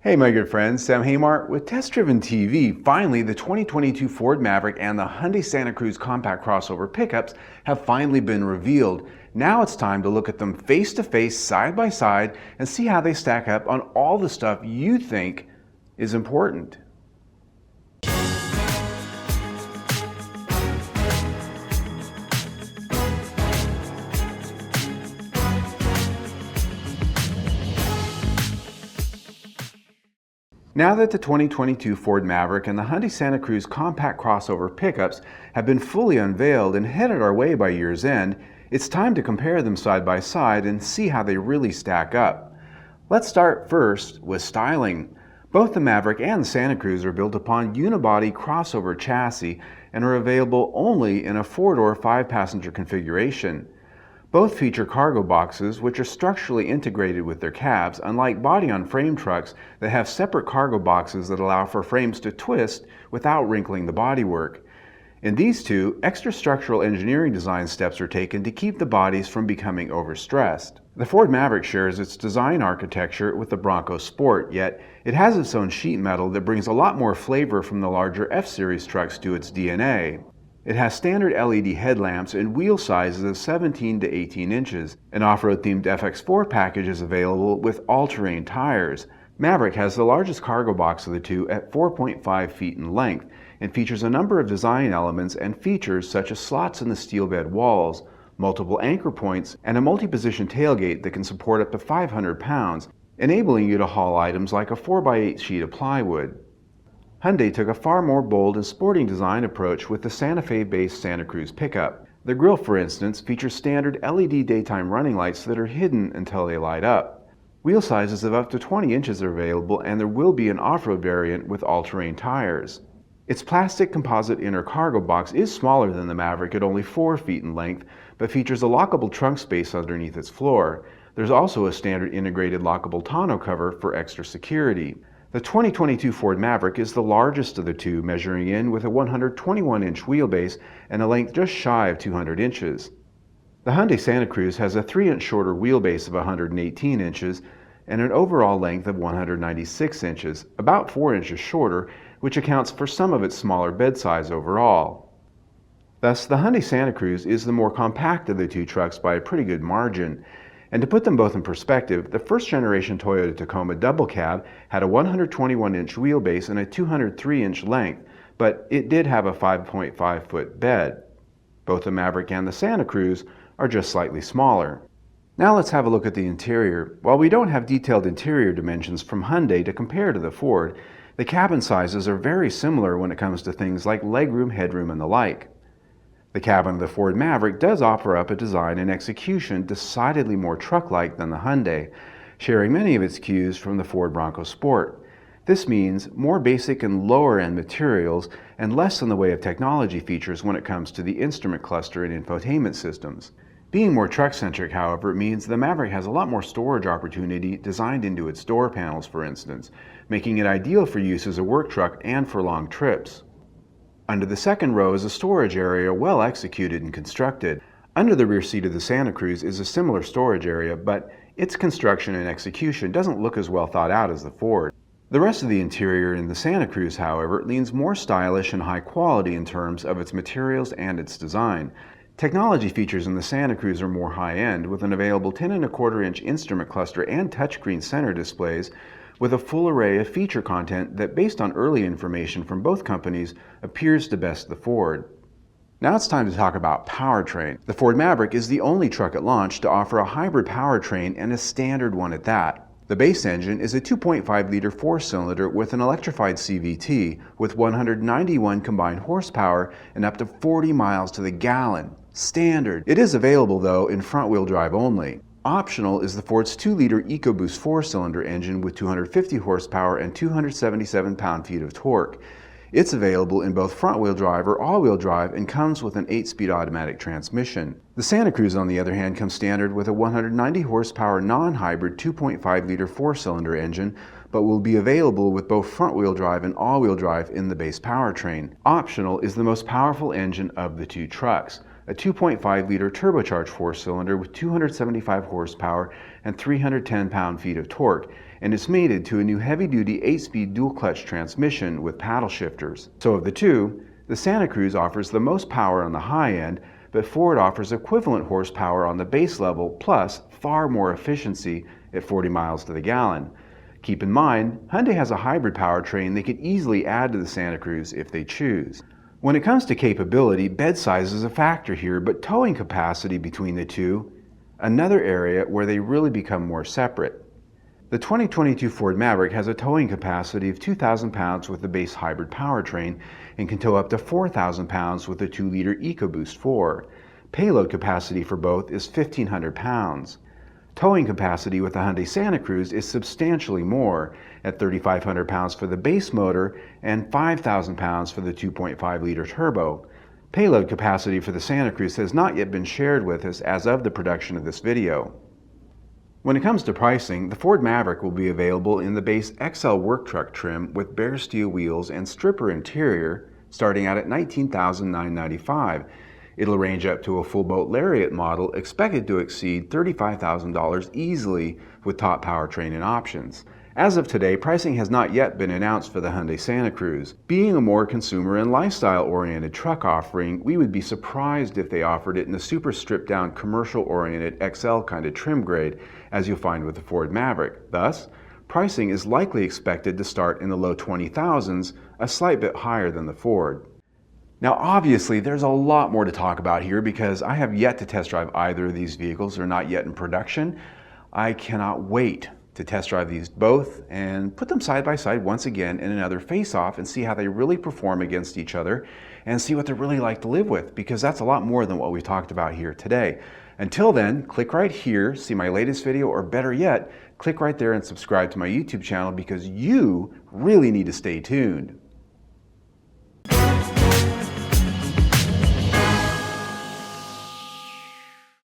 Hey my good friends, Sam Haymart with Test Driven TV. Finally, the 2022 Ford Maverick and the Hyundai Santa Cruz compact crossover pickups have finally been revealed. Now it's time to look at them face to face, side by side, and see how they stack up on all the stuff you think is important. Now that the 2022 Ford Maverick and the Hyundai Santa Cruz compact crossover pickups have been fully unveiled and headed our way by year's end, it's time to compare them side by side and see how they really stack up. Let's start first with styling. Both the Maverick and the Santa Cruz are built upon unibody crossover chassis and are available only in a 4-door 5-passenger configuration. Both feature cargo boxes, which are structurally integrated with their cabs, unlike body-on-frame trucks that have separate cargo boxes that allow for frames to twist without wrinkling the bodywork. In these two, extra structural engineering design steps are taken to keep the bodies from becoming overstressed. The Ford Maverick shares its design architecture with the Bronco Sport, yet it has its own sheet metal that brings a lot more flavor from the larger F-Series trucks to its DNA. It has standard LED headlamps and wheel sizes of 17 to 18 inches. An off-road-themed FX4 package is available with all-terrain tires. Maverick has the largest cargo box of the two at 4.5 feet in length and features a number of design elements and features such as slots in the steel bed walls, multiple anchor points, and a multi-position tailgate that can support up to 500 pounds, enabling you to haul items like a 4x8 sheet of plywood. Hyundai took a far more bold and sporting design approach with the Santa Fe-based Santa Cruz pickup. The grille, for instance, features standard LED daytime running lights that are hidden until they light up. Wheel sizes of up to 20 inches are available, and there will be an off-road variant with all-terrain tires. Its plastic composite inner cargo box is smaller than the Maverick at only 4 feet in length, but features a lockable trunk space underneath its floor. There's also a standard integrated lockable tonneau cover for extra security. The 2022 Ford Maverick is the largest of the two, measuring in with a 121-inch wheelbase and a length just shy of 200 inches. The Hyundai Santa Cruz has a 3-inch shorter wheelbase of 118 inches and an overall length of 196 inches, about 4 inches shorter, which accounts for some of its smaller bed size overall. Thus, the Hyundai Santa Cruz is the more compact of the two trucks by a pretty good margin. And to put them both in perspective, the first-generation Toyota Tacoma double cab had a 121-inch wheelbase and a 203-inch length, but it did have a 5.5-foot bed. Both the Maverick and the Santa Cruz are just slightly smaller. Now let's have a look at the interior. While we don't have detailed interior dimensions from Hyundai to compare to the Ford, the cabin sizes are very similar when it comes to things like legroom, headroom, and the like. The cabin of the Ford Maverick does offer up a design and execution decidedly more truck-like than the Hyundai, sharing many of its cues from the Ford Bronco Sport. This means more basic and lower-end materials and less in the way of technology features when it comes to the instrument cluster and infotainment systems. Being more truck-centric, however, means the Maverick has a lot more storage opportunity designed into its door panels, for instance, making it ideal for use as a work truck and for long trips. Under the second row is a storage area well executed and constructed. Under the rear seat of the Santa Cruz is a similar storage area, but its construction and execution doesn't look as well thought out as the Ford. The rest of the interior in the Santa Cruz, however, leans more stylish and high quality in terms of its materials and its design. Technology features in the Santa Cruz are more high-end, with an available 10.25-inch instrument cluster and touchscreen center displays, with a full array of feature content that, based on early information from both companies, appears to best the Ford. Now it's time to talk about powertrain. The Ford Maverick is the only truck at launch to offer a hybrid powertrain, and a standard one at that. The base engine is a 2.5-liter 4-cylinder with an electrified CVT with 191 combined horsepower and up to 40 miles to the gallon. Standard. It is available, though, in front-wheel drive only. Optional is the Ford's 2-liter EcoBoost 4-cylinder engine with 250 horsepower and 277 pound-feet of torque. It's available in both front-wheel drive or all-wheel drive and comes with an 8-speed automatic transmission. The Santa Cruz, on the other hand, comes standard with a 190 horsepower non-hybrid 2.5-liter 4-cylinder engine, but will be available with both front-wheel drive and all-wheel drive in the base powertrain. Optional is the most powerful engine of the two trucks, a 2.5-liter turbocharged 4-cylinder with 275 horsepower and 310 pound-feet of torque, and it's mated to a new heavy-duty 8-speed dual-clutch transmission with paddle shifters. So of the two, the Santa Cruz offers the most power on the high end, but Ford offers equivalent horsepower on the base level, plus far more efficiency at 40 miles to the gallon. Keep in mind, Hyundai has a hybrid powertrain they could easily add to the Santa Cruz if they choose. When it comes to capability, bed size is a factor here, but towing capacity between the two, another area where they really become more separate. The 2022 Ford Maverick has a towing capacity of 2,000 pounds with the base hybrid powertrain and can tow up to 4,000 pounds with the 2-liter EcoBoost 4. Payload capacity for both is 1,500 pounds. Towing capacity with the Hyundai Santa Cruz is substantially more, at 3,500 pounds for the base motor and 5,000 pounds for the 2.5-liter turbo. Payload capacity for the Santa Cruz has not yet been shared with us as of the production of this video. When it comes to pricing, the Ford Maverick will be available in the base XL work truck trim with bare steel wheels and stripper interior, starting out at $19,995. It'll range up to a full boat Lariat model expected to exceed $35,000 easily with top powertrain and options. As of today, pricing has not yet been announced for the Hyundai Santa Cruz. Being a more consumer and lifestyle-oriented truck offering, we would be surprised if they offered it in the super stripped-down commercial-oriented XL kind of trim grade, as you'll find with the Ford Maverick. Thus, pricing is likely expected to start in the low 20,000s, a slight bit higher than the Ford. Now obviously there's a lot more to talk about here because I have yet to test drive either of these vehicles. They're not yet in production. I cannot wait to test drive these both and put them side by side once again in another face-off and see how they really perform against each other and see what they're really like to live with, because that's a lot more than what we talked about here today. Until then, click right here, see my latest video, or better yet, click right there and subscribe to my YouTube channel because you really need to stay tuned.